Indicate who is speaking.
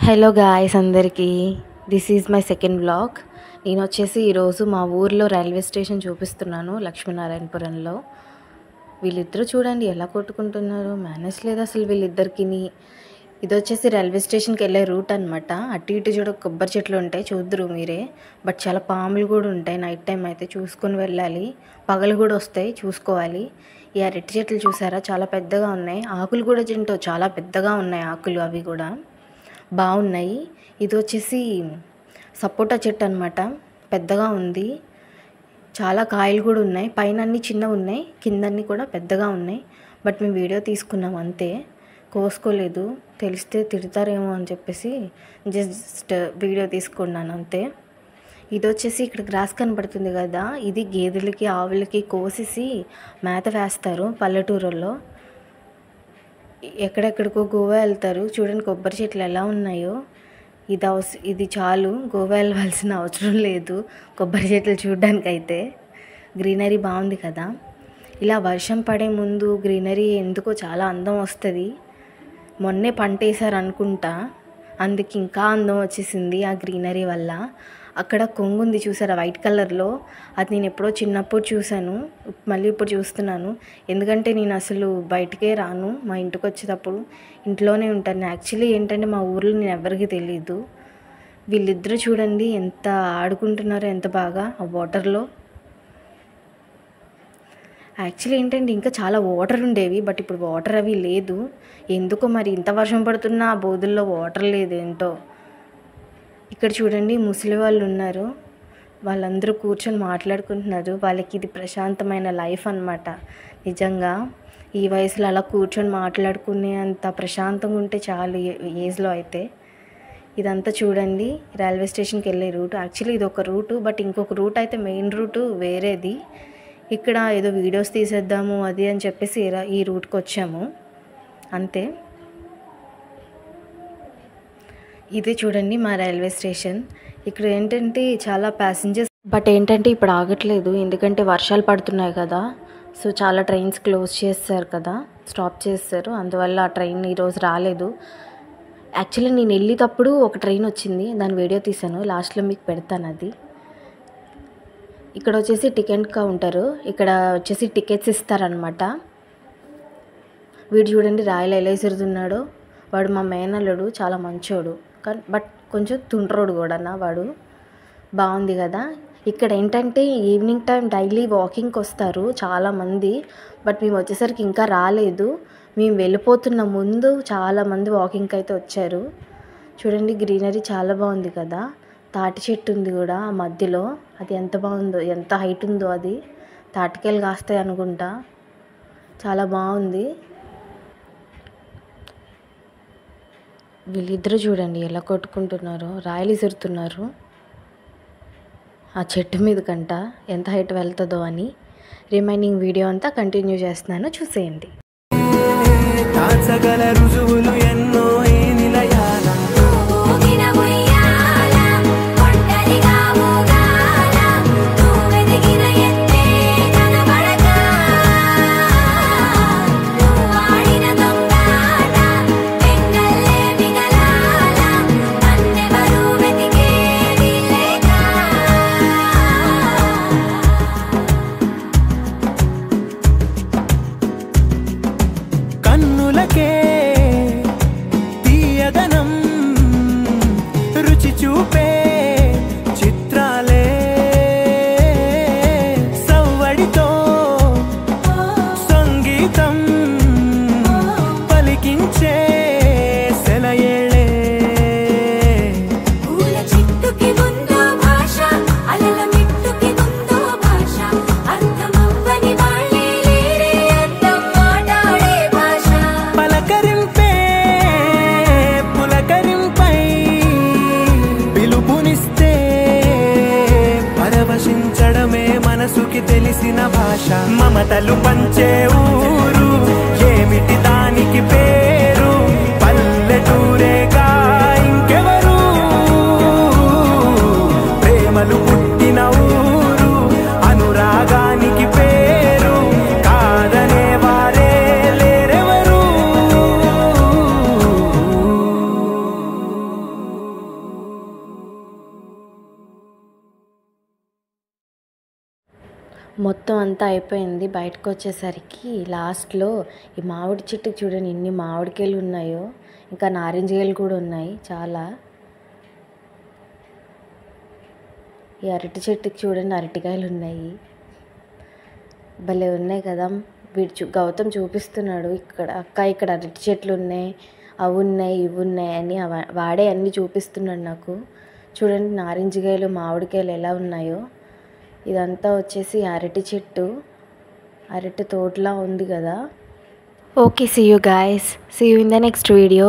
Speaker 1: Hello guys అందరికీ, this is my second vlog. నేను వచ్చేసి ఈరోజు మా ఊర్లో రైల్వే స్టేషన్ చూపిస్తున్నాను, లక్ష్మీనారాయణపురంలో. వీళ్ళిద్దరూ చూడండి ఎలా కొట్టుకుంటున్నారు, మేనేజ్ లేదు అసలు వీళ్ళిద్దరికి. ఇది వచ్చేసి రైల్వే స్టేషన్కి వెళ్ళే రూట్ అనమాట. అటు ఇటు చూడ కొబ్బరి చెట్లు ఉంటాయి, చూద్దరు మీరే. బట్ చాలా పాములు కూడా ఉంటాయి, నైట్ టైం అయితే చూసుకొని వెళ్ళాలి. పగలు కూడా వస్తాయి, చూసుకోవాలి. ఈ అరటి చెట్లు చూసారా, చాలా పెద్దగా ఉన్నాయి. ఆకులు కూడా తింటూ చాలా పెద్దగా ఉన్నాయి ఆకులు, అవి కూడా బాగున్నాయి. ఇది వచ్చేసి సపోటా చెట్టు అనమాట, పెద్దగా ఉంది. చాలా కాయలు కూడా ఉన్నాయి. పైన అన్ని చిన్నగా ఉన్నాయి, కిందన్నీ కూడా పెద్దగా ఉన్నాయి. బట్ మేము వీడియో తీసుకున్నాం అంతే, కోసుకోలేదు. తెలిస్తే తిడతారేమో అని చెప్పేసి జస్ట్ వీడియో తీసుకున్నాను అంతే. ఇది వచ్చేసి ఇక్కడ గ్రాస్ కనబడుతుంది కదా, ఇది గేదెలకి ఆవులకి కోసేసి మేత వేస్తారు పల్లెటూరుల్లో. ఎక్కడెక్కడికో గోవా వెళ్తారు. చూడండి కొబ్బరి చెట్లు ఎలా ఉన్నాయో. ఇది చాలు, గోవా వెళ్ళవలసిన అవసరం లేదు కొబ్బరి చెట్లు చూడడానికి. అయితే గ్రీనరీ బాగుంది కదా. ఇలా వర్షం పడే ముందు గ్రీనరీ ఎందుకో చాలా అందం వస్తుంది. మొన్నే పంట వేసారు అనుకుంటా, అందుకు ఇంకా అందం వచ్చేసింది ఆ గ్రీనరీ వల్ల. అక్కడ కొంగు ఉంది చూసారా వైట్ కలర్లో, అది నేను ఎప్పుడో చిన్నప్పుడు చూశాను, మళ్ళీ ఇప్పుడు చూస్తున్నాను. ఎందుకంటే నేను అసలు బయటికే రాను, మా ఇంటికి వచ్చేటప్పుడు ఇంట్లోనే ఉంటాను. యాక్చువల్లీ ఏంటంటే మా ఊర్లో నేను ఎవరికి తెలీదు. వీళ్ళిద్దరూ చూడండి ఎంత ఆడుకుంటున్నారో, ఎంత బాగా ఆ వాటర్లో. యాక్చువల్లీ ఏంటంటే ఇంకా చాలా వాటర్ ఉండేవి, బట్ ఇప్పుడు వాటర్ అవి లేదు. ఎందుకో మరి ఇంత వర్షం పడుతున్నా ఆ బోధుల్లో వాటర్ లేదు ఏంటో. ఇక్కడ చూడండి ముసలి వాళ్ళు ఉన్నారు, వాళ్ళందరూ కూర్చొని మాట్లాడుకుంటున్నారు. వాళ్ళకి ఇది ప్రశాంతమైన లైఫ్ అన్నమాట. నిజంగా ఈ వయసులో అలా కూర్చొని మాట్లాడుకునే అంత ప్రశాంతంగా ఉంటే చాలు ఏజ్లో అయితే. ఇదంతా చూడండి రైల్వే స్టేషన్కి వెళ్ళే రూట్. యాక్చువల్లీ ఇది ఒక రూటు, బట్ ఇంకొక రూట్ అయితే మెయిన్ రూటు వేరేది. ఇక్కడ ఏదో వీడియోస్ తీసేద్దాము అది అని చెప్పేసి ఈ రూట్కి వచ్చాము అంతే. ఇది చూడండి మా రైల్వే స్టేషన్. ఇక్కడ ఏంటంటే చాలా ప్యాసింజర్స్, బట్ ఏంటంటే ఇప్పుడు ఆగట్లేదు ఎందుకంటే వర్షాలు పడుతున్నాయి కదా. సో చాలా ట్రైన్స్ క్లోజ్ చేస్తారు కదా, స్టాప్ చేస్తారు. అందువల్ల ఆ ట్రైన్ ఈరోజు రాలేదు. యాక్చువల్లీ నేను వెళ్ళేటప్పుడు ఒక ట్రైన్ వచ్చింది, దాని వీడియో తీసాను, లాస్ట్లో మీకు పెడతాను అది. ఇక్కడ వచ్చేసి టికెట్ కౌంటరు, ఇక్కడ వచ్చేసి టికెట్స్ ఇస్తారనమాట. వీడు చూడండి రాయలు ఎలా ఇసురుతున్నాడో. వాడు మా మేనల్లుడు, చాలా మంచోడు, కానీ బట్ కొంచెం తుండ్రోడు కూడా వాడు. బాగుంది కదా. ఇక్కడ ఏంటంటే ఈవినింగ్ టైం డైలీ వాకింగ్కి వస్తారు చాలామంది, బట్ మేము వచ్చేసరికి ఇంకా రాలేదు. మేము వెళ్ళిపోతున్న ముందు చాలామంది వాకింగ్కి అయితే వచ్చారు. చూడండి గ్రీనరీ చాలా బాగుంది కదా. తాటి చెట్టు ఉంది కూడా ఆ మధ్యలో, అది ఎంత బాగుందో, ఎంత హైట్ ఉందో. అది తాటికాయలు కాస్తాయి అనుకుంటా, చాలా బాగుంది. వీళ్ళిద్దరూ చూడండి ఎలా కొట్టుకుంటున్నారో, రాయలు ఇసురుతున్నారు ఆ చెట్టు మీద కంట, ఎంత హైట్ వెళ్తుందో అని. రిమైనింగ్ వీడియో అంతా కంటిన్యూ చేస్తున్నాను, చూసేయండి.
Speaker 2: తీయదనం రుచి చూపే చిత్రాలే సవ్వడితో సంగీతం పలికించే సెలయేళే. మనసుకి తెలిసిన భాష, మమతలు పంచే ఊరు, ఏమిటి దానికి పేరు, పల్లెటూరేగా ఇంకెవరు, ప్రేమలు పుట్టిన ఊరు, అనురాగానికి పేరు, కాదనే వారే లేరెవరు.
Speaker 1: మొత్తం అంతా అయిపోయింది. బయటకు వచ్చేసరికి లాస్ట్లో ఈ మామిడి చెట్టుకి చూడండి ఎన్ని మామిడికాయలు ఉన్నాయో, ఇంకా నారింజకాయలు కూడా ఉన్నాయి చాలా. ఈ అరటి చెట్టుకి చూడండి అరటికాయలు ఉన్నాయి, భలే ఉన్నాయి కదా. గౌతమ్ చూపిస్తున్నాడు ఇక్కడ అక్క ఇక్కడ అరటి చెట్లు ఉన్నాయి, అవి ఉన్నాయి ఇవి ఉన్నాయి అని వాడే అన్నీ చూపిస్తున్నాడు నాకు. చూడండి నారింజకాయలు మామిడికాయలు ఎలా ఉన్నాయో. ఇదంతా వచ్చేసి అరటి చెట్టు, అరటి తోటలా ఉంది కదా. Okay, see you guys, see you in the next video.